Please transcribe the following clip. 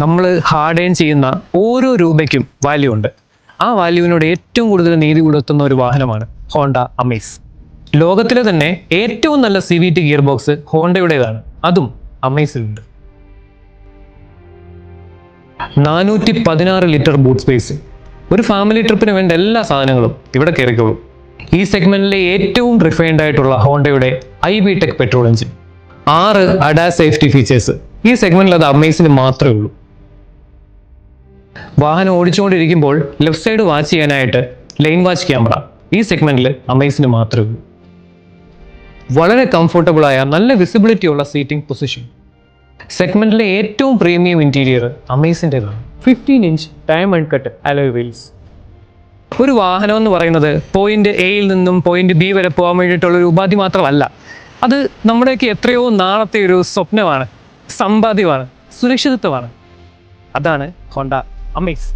നമ്മൾ hard earn ചെയ്യുന്ന ഓരോ രൂപയ്ക്കും വാല്യൂ ഉണ്ട്. ആ വാല്യൂവിനോട് ഏറ്റവും കൂടുതൽ നീതി പുലർത്തുന്ന ഒരു വാഹനമാണ് ഹോണ്ട അമേസ്. ലോകത്തിലെ തന്നെ ഏറ്റവും നല്ല CVT ഗിയർ ബോക്സ് ഹോണ്ടയുടേതാണ്. അതും അമേസിലുണ്ട്. 416 ലിറ്റർ ബൂട്ട് സ്പേസ്. ഒരു ഫാമിലി ട്രിപ്പിന് വേണ്ട എല്ലാ സാധനങ്ങളും ഇവിടെ കയറിക്കോളും. ഈ സെഗ്മെന്റിലെ ഏറ്റവും റിഫൈൻഡ് ആയിട്ടുള്ള ഹോണ്ടയുടെ iVTEC petrol engine, 6 ADAS safety features. ഈ സെഗ്മെന്റിൽ അത് അമേസിന് മാത്രമേ ഉള്ളൂ. വാഹനം ഓടിച്ചുകൊണ്ടിരിക്കുമ്പോൾ ലെഫ്റ്റ് സൈഡ് വാച്ച് ചെയ്യാനായിട്ട് ലെയിൻ വാച്ച് ക്യാമറ ഈ സെഗ്മെന്റിൽ അമേസിന് മാത്രമേ ഉള്ളൂ. വളരെ കംഫർട്ടബിൾ ആയ നല്ല വിസിബിലിറ്റി ഉള്ള സീറ്റിംഗ് പൊസിഷൻ. സെഗ്മെന്റിലെ ഏറ്റവും പ്രീമിയം ഇന്റീരിയർ അമേസിൻ്റെതാണ്. 15 inch diamond cut alloy wheels. ഒരു വാഹനം എന്ന് പറയുന്നത് പോയിന്റ് എയിൽ നിന്നും പോയിന്റ് ബി വരെ പോകാൻ വേണ്ടിയിട്ടുള്ള ഒരു ഉപാധി മാത്രമല്ല. അത് നമ്മുടെയൊക്കെ എത്രയോ നാളത്തെ ഒരു സ്വപ്നമാണ്, സമ്പാദ്യമാണ്, സുരക്ഷിതത്വമാണ്. അതാണ് ഹോണ്ട അമേസ്.